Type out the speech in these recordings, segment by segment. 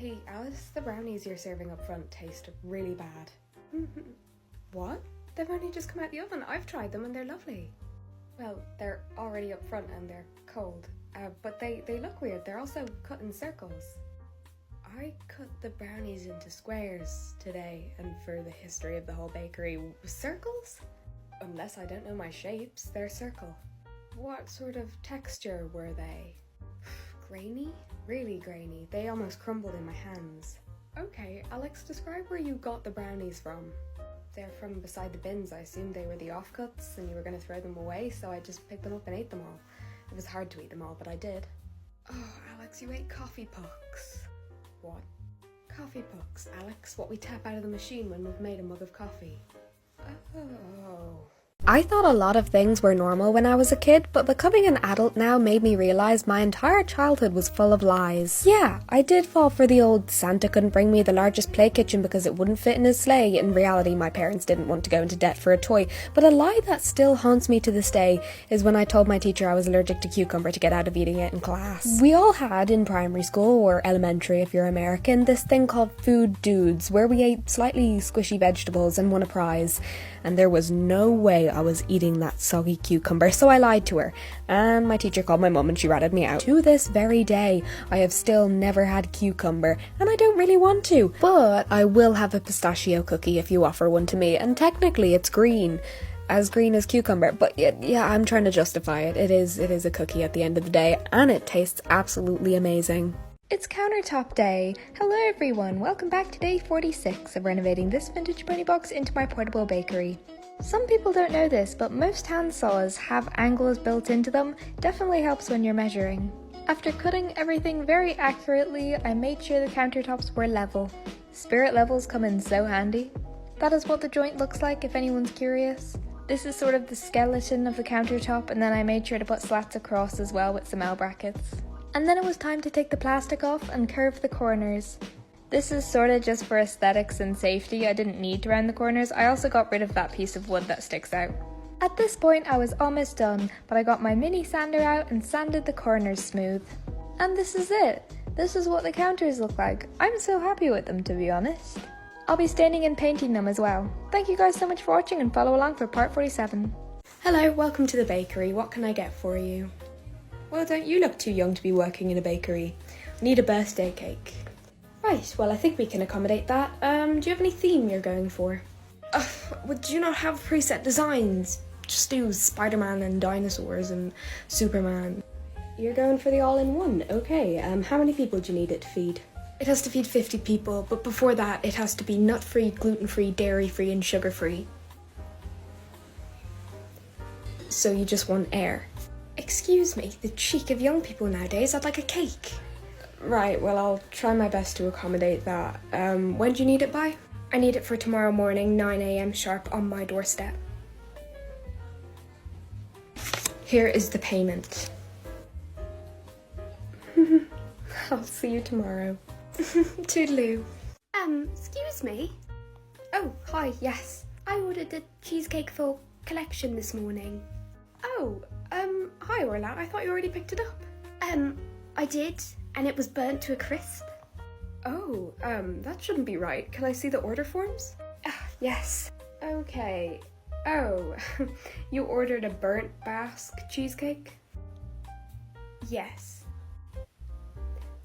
Hey Alice, the brownies you're serving up front taste really bad. What? They've only just come out the oven. I've tried them and they're lovely. Well, they're already up front and they're cold, but they look weird. They're also cut in circles. I cut the brownies into squares today, and for the history of the whole bakery, circles? Unless I don't know my shapes, they're circle. What sort of texture were they? Grainy? Really grainy. They almost crumbled in my hands. Okay, Alex, describe where you got the brownies from. They're from beside the bins. I assumed they were the offcuts and you were going to throw them away, so I just picked them up and ate them all. It was hard to eat them all, but I did. Oh, Alex, you ate coffee pucks. What? Coffee pucks, Alex. What we tap out of the machine when we've made a mug of coffee. Oh. I thought a lot of things were normal when I was a kid, but becoming an adult now made me realise my entire childhood was full of lies. Yeah, I did fall for the old Santa couldn't bring me the largest play kitchen because it wouldn't fit in his sleigh. In reality, my parents didn't want to go into debt for a toy, but a lie that still haunts me to this day is when I told my teacher I was allergic to cucumber to get out of eating it in class. We all had in primary school, or elementary if you're American, this thing called food dudes, where we ate slightly squishy vegetables and won a prize. And there was no way I was eating that soggy cucumber, so I lied to her. And my teacher called my mum and she ratted me out. To this very day, I have still never had cucumber, and I don't really want to. But I will have a pistachio cookie if you offer one to me, and technically it's green. As green as cucumber, but yeah, I'm trying to justify it. It is a cookie at the end of the day, and it tastes absolutely amazing. It's countertop day. Hello everyone, welcome back to day 46 of renovating this vintage pony box into my portable bakery. Some people don't know this, but most hand saws have angles built into them. Definitely helps when you're measuring. After cutting everything very accurately, I made sure the countertops were level. Spirit levels come in so handy. That is what the joint looks like if anyone's curious. This is sort of the skeleton of the countertop, and then I made sure to put slats across as well with some L brackets. And then it was time to take the plastic off and curve the corners. This is sort of just for aesthetics and safety. I didn't need to round the corners. I also got rid of that piece of wood that sticks out. At this point I was almost done, but I got my mini sander out and sanded the corners smooth. And this is it. This is what the counters look like. I'm so happy with them, to be honest. I'll be staining and painting them as well. Thank you guys so much for watching, and follow along for part 47. Hello, welcome to the bakery. What can I get for you? Well, don't you look too young to be working in a bakery? I need a birthday cake. Right, well I think we can accommodate that. Do you have any theme you're going for? Would you not have preset designs? Just do Spider-Man and dinosaurs and Superman. You're going for the all-in-one, okay. How many people do you need it to feed? It has to feed 50 people, but before that it has to be nut-free, gluten-free, dairy-free and sugar-free. So you just want air? Excuse me, the cheek of young people nowadays, I'd like a cake. Right, well I'll try my best to accommodate that. When do you need it by? I need it for tomorrow morning, 9 AM sharp on my doorstep. Here is the payment. I'll see you tomorrow. Toodaloo. Excuse me? Oh, hi, yes. I ordered the cheesecake for collection this morning. Oh, hi Orla, I thought you already picked it up. I did, and it was burnt to a crisp. Oh, that shouldn't be right. Can I see the order forms? Yes. Okay. Oh, you ordered a burnt Basque cheesecake? Yes.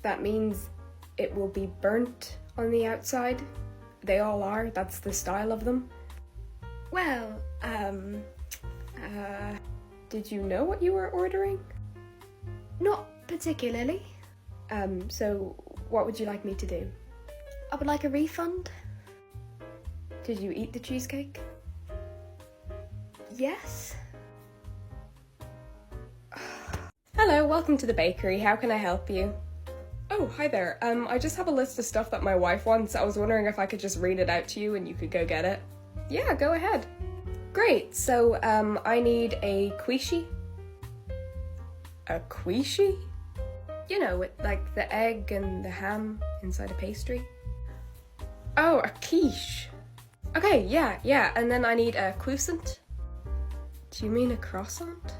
That means it will be burnt on the outside? They all are, that's the style of them? Well, did you know what you were ordering? Not particularly. So what would you like me to do? I would like a refund. Did you eat the cheesecake? Yes. Hello, welcome to the bakery. How can I help you? Oh, hi there. I just have a list of stuff that my wife wants. I was wondering if I could just read it out to you and you could go get it. Yeah, go ahead. Great, so I need a quiche. A quiche? You know, with like the egg and the ham inside a pastry. Oh, a quiche. Okay, yeah, and then I need a croissant. Do you mean a croissant?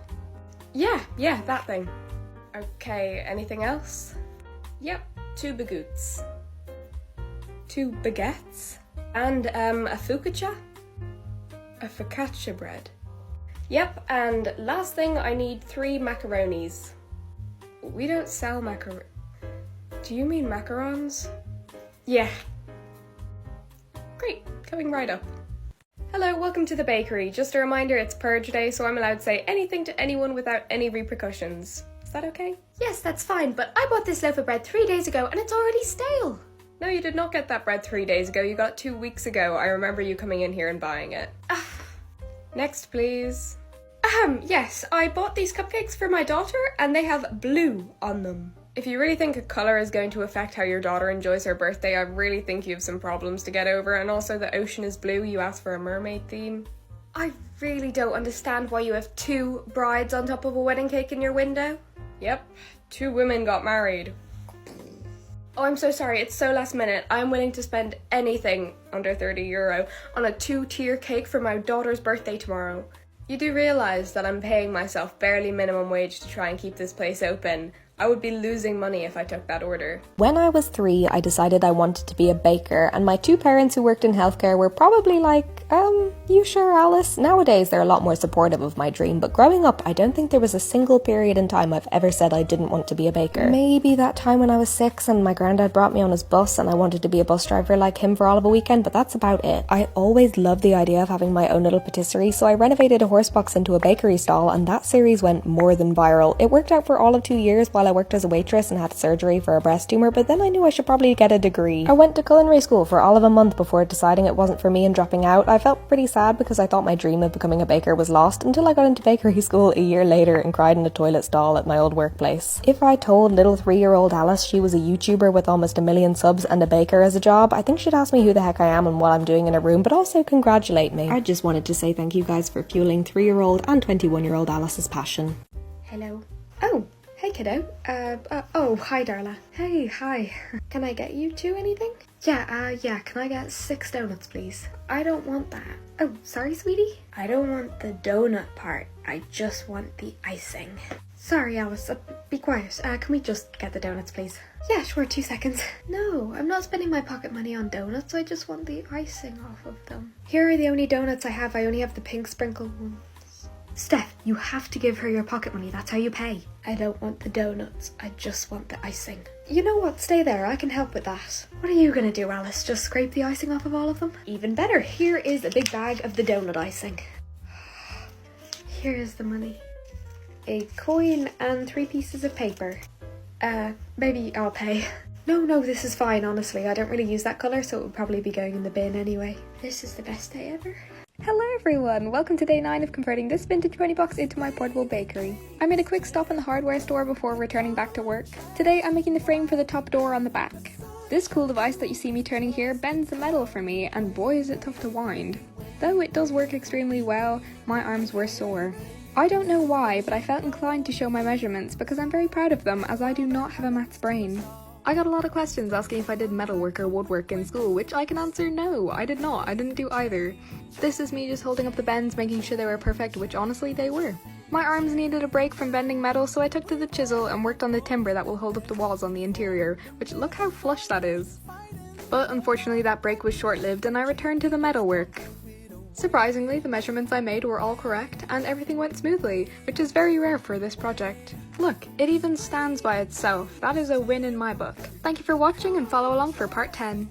Yeah, that thing. Okay, anything else? Yep, 2 bagoots. 2 baguettes, and a focaccia. A focaccia bread. Yep, and last thing, I need 3 macaronis. We don't sell Do you mean macarons? Yeah. Great, coming right up. Hello, welcome to the bakery. Just a reminder, it's purge day, so I'm allowed to say anything to anyone without any repercussions. Is that okay? Yes, that's fine, but I bought this loaf of bread 3 days ago and it's already stale. No, you did not get that bread 3 days ago. You got it 2 weeks ago. I remember you coming in here and buying it. Next, please. Yes, I bought these cupcakes for my daughter and they have blue on them. If you really think a colour is going to affect how your daughter enjoys her birthday, I really think you have some problems to get over. And also the ocean is blue, you asked for a mermaid theme. I really don't understand why you have 2 brides on top of a wedding cake in your window. Yep, 2 women got married. Oh, I'm so sorry, it's so last minute. I'm willing to spend anything under €30 on a 2-tier cake for my daughter's birthday tomorrow. You do realise that I'm paying myself barely minimum wage to try and keep this place open. I would be losing money if I took that order. When I was 3, I decided I wanted to be a baker, and my 2 parents who worked in healthcare were probably like, you sure, Alice? Nowadays, they're a lot more supportive of my dream, but growing up, I don't think there was a single period in time I've ever said I didn't want to be a baker. Maybe that time when I was 6 and my granddad brought me on his bus and I wanted to be a bus driver like him for all of a weekend, but that's about it. I always loved the idea of having my own little patisserie, so I renovated a horse box into a bakery stall, and that series went more than viral. It worked out for all of 2 years while I worked as a waitress and had surgery for a breast tumor, but then I knew I should probably get a degree. I went to culinary school for all of a month before deciding it wasn't for me and dropping out. I felt pretty sad because I thought my dream of becoming a baker was lost until I got into bakery school a year later and cried in a toilet stall at my old workplace. If I told little 3-year-old Alice she was a YouTuber with almost 1 million subs and a baker as a job, I think she'd ask me who the heck I am and what I'm doing in a room, but also congratulate me. I just wanted to say thank you guys for fueling 3-year-old and 21-year-old Alice's passion. Hello. Oh, hey kiddo. Oh, hi Darla. Hey, hi. Can I get you 2 anything? Yeah, can I get 6 donuts, please? I don't want that. Oh, sorry, sweetie? I don't want the donut part. I just want the icing. Sorry, Alice. Be quiet. Can we just get the donuts, please? Yeah, sure, 2 seconds. No, I'm not spending my pocket money on donuts. I just want the icing off of them. Here are the only donuts I have. I only have the pink sprinkle ones. Steph, you have to give her your pocket money. That's how you pay. I don't want the donuts. I just want the icing. You know what? Stay there. I can help with that. What are you gonna do, Alice? Just scrape the icing off of all of them? Even better. Here is a big bag of the donut icing. Here is the money. A coin and 3 pieces of paper. Maybe I'll pay. No, this is fine, honestly. I don't really use that colour, so it would probably be going in the bin anyway. This is the best day ever. Hello everyone, welcome to day 9 of converting this vintage 20 box into my portable bakery. I made a quick stop in the hardware store before returning back to work. Today I'm making the frame for the top door on the back. This cool device that you see me turning here bends the metal for me, and boy is it tough to wind. Though it does work extremely well, my arms were sore. I don't know why, but I felt inclined to show my measurements because I'm very proud of them, as I do not have a maths brain. I got a lot of questions asking if I did metalwork or woodwork in school, which I can answer no, I did not. I didn't do either. This is me just holding up the bends, making sure they were perfect, which honestly they were. My arms needed a break from bending metal, so I took to the chisel and worked on the timber that will hold up the walls on the interior, which look how flush that is. But unfortunately that break was short-lived and I returned to the metalwork. Surprisingly, the measurements I made were all correct and everything went smoothly, which is very rare for this project. Look, it even stands by itself. That is a win in my book. Thank you for watching and follow along for part 10.